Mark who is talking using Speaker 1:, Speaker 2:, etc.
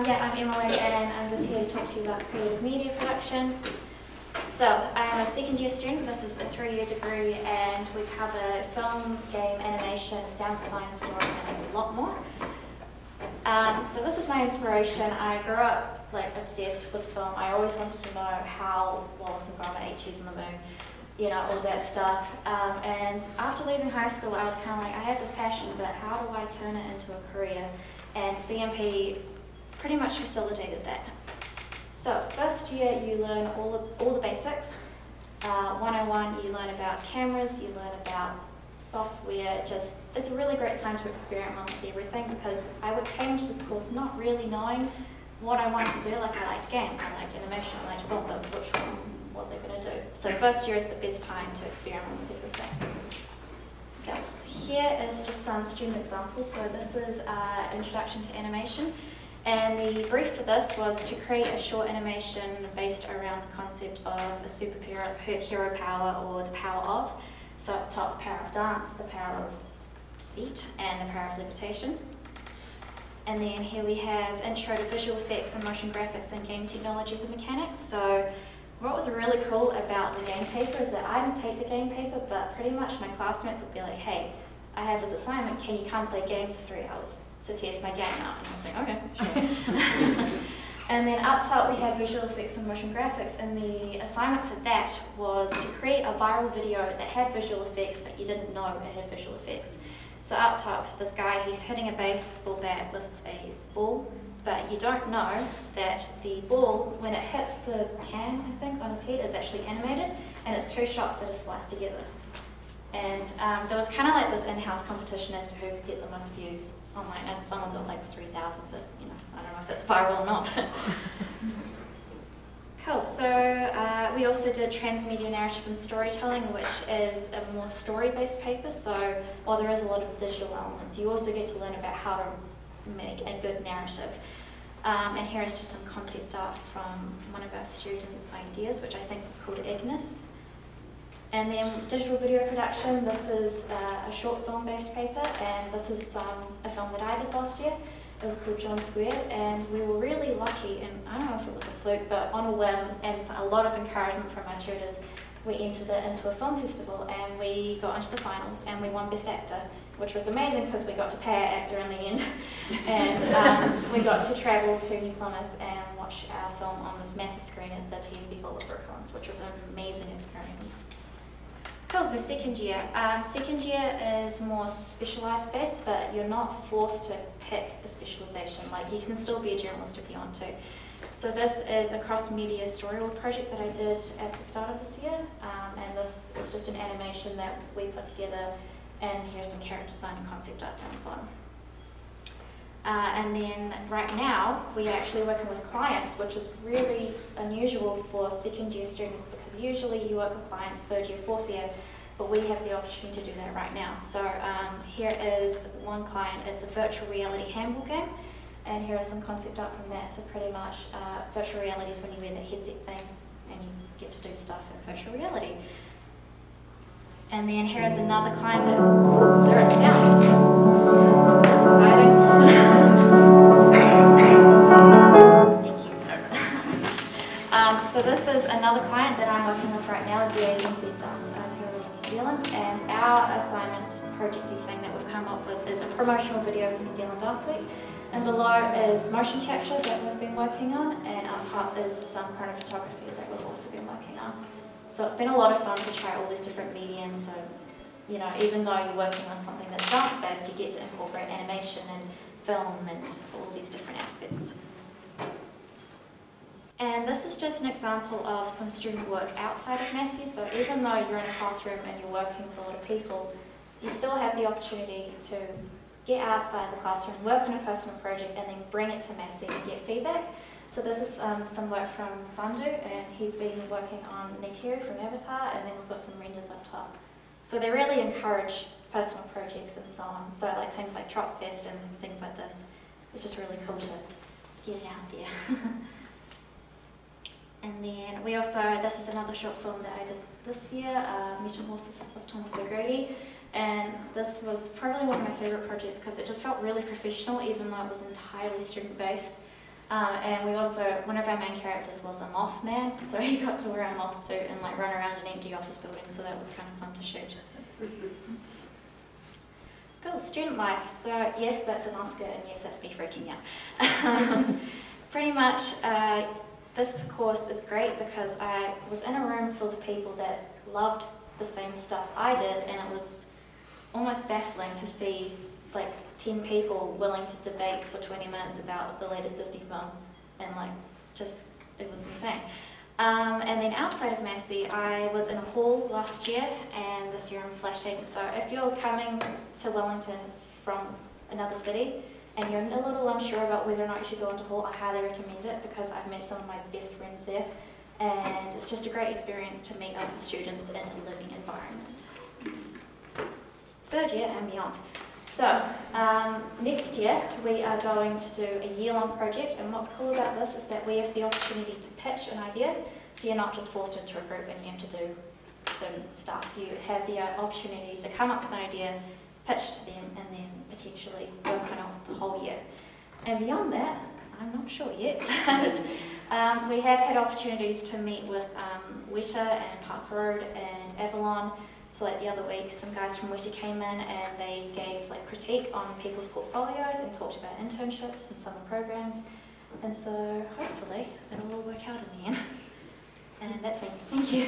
Speaker 1: I'm Emily and I'm just here to talk to you about creative media production. So, I'm a second year student. This is a 3-year degree and we cover film, game, animation, sound design, story and a lot more. So this is my inspiration. I grew up obsessed with film. I always wanted to know how Wallace and Gromit ate cheese on the moon, you know, all that stuff. And after leaving high school, I was kind of like, I have this passion, but how do I turn it into a career? And CMP pretty much facilitated that. So first year, you learn all the basics. 101, you learn about cameras, you learn about software. It's a really great time to experiment with everything because I came into this course not really knowing what I wanted to do. Like, I liked game, I liked animation, I liked film, but which one was I going to do? So first year is the best time to experiment with everything. So here is just some student examples. So this is Introduction to Animation. And the brief for this was to create a short animation based around the concept of a superhero power or the power of. So up top, the power of dance, the power of seat, and the power of levitation. And then here we have Intro to Visual Effects and Motion Graphics and Game Technologies and Mechanics. So what was really cool about the game paper is that I didn't take the game paper, but pretty much my classmates would be like, hey, I have this assignment, can you come play games for 3 hours to test my game out? And I was like, okay, sure. And then up top we have Visual Effects and Motion Graphics, and the assignment for that was to create a viral video that had visual effects, but you didn't know it had visual effects. So up top, this guy, he's hitting a baseball bat with a ball, but you don't know that the ball, when it hits the can, I think, on his head, is actually animated, and it's 2 shots that are spliced together. And there was kind of like this in-house competition as to who could get the most views online, and someone got like 3,000, but you know, I don't know if it's viral or not. Cool, so we also did Transmedia Narrative and Storytelling, which is a more story-based paper, so while there is a lot of digital elements, you also get to learn about how to make a good narrative. And here is just some concept art from one of our students' ideas, which I think was called Ignis. And then digital video production, this is a short film-based paper, and this is a film that I did last year. It was called John Squared, and we were really lucky, and I don't know if it was a fluke, but on a whim and a lot of encouragement from our tutors, we entered it into a film festival and we got into the finals and we won Best Actor, which was amazing because we got to pay our actor in the end. And we got to travel to New Plymouth and watch our film on this massive screen at the TSB Boulevard Brooklands, which was an amazing experience. Cool, so second year. Second year is more specialised based, but you're not forced to pick a specialisation. Like, you can still be a journalist if you want to. So this is a cross-media storyboard project that I did at the start of this year, and this is just an animation that we put together, and here's some character design and concept art down the bottom. And then right now, we are actually working with clients, which is really unusual for second year students because usually you work with clients 3rd year, 4th year, but we have the opportunity to do that right now. So here is one client, it's a virtual reality handball game, and here is some concept art from that. So pretty much virtual reality is when you wear the headset thing and you get to do stuff in virtual reality. And then here is another client that, oh, there is sound. That's exciting. Thank you. So this is another client that I'm working with right now, the ANZ Dance Arts in New Zealand, and our assignment projecty thing that we've come up with is a promotional video for New Zealand Dance Week. And below is motion capture that we've been working on, and up top is some chronophotography that we've also been working on. So it's been a lot of fun to try all these different mediums. So, you know, even though you're working on something that's dance-based, you get to incorporate animation and film and all these different aspects. And this is just an example of some student work outside of Massey. So even though you're in a classroom and you're working with a lot of people, you still have the opportunity to get outside the classroom, work on a personal project, and then bring it to Massey and get feedback. So this is some work from Sandu, and he's been working on Neytiri from Avatar, and then we've got some renders up top. So they really encourage personal projects and so on. So like things like Tropfest and things like this. It's just really cool to get it out there. And then we also, this is another short film that I did this year, Metamorphosis of Thomas O'Grady. And this was probably one of my favourite projects because it just felt really professional, even though it was entirely student-based. And we also, one of our main characters was a moth man, so he got to wear a moth suit and like run around an empty office building, so that was kind of fun to shoot. Cool, student life. So yes, that's an Oscar, and yes, that's me freaking out. Pretty much, this course is great because I was in a room full of people that loved the same stuff I did, and it was almost baffling to see like 10 people willing to debate for 20 minutes about the latest Disney film, and like just, it was insane. And then outside of Massey, I was in a hall last year, and this year I'm flashing. So if you're coming to Wellington from another city and you're a little unsure about whether or not you should go into hall, I highly recommend it because I've met some of my best friends there, and it's just a great experience to meet other students in a living environment. Third year and beyond. So, next year we are going to do a year-long project, and what's cool about this is that we have the opportunity to pitch an idea, so you're not just forced into a group and you have to do certain stuff. You have the opportunity to come up with an idea, pitch to them, and then potentially work on it the whole year. And beyond that, I'm not sure yet, but we have had opportunities to meet with Weta and Park Road and Avalon. So like the other week, some guys from Weta came in and they gave like critique on people's portfolios and talked about internships and summer programs. And so hopefully that'll all work out in the end. And that's me. Thank you.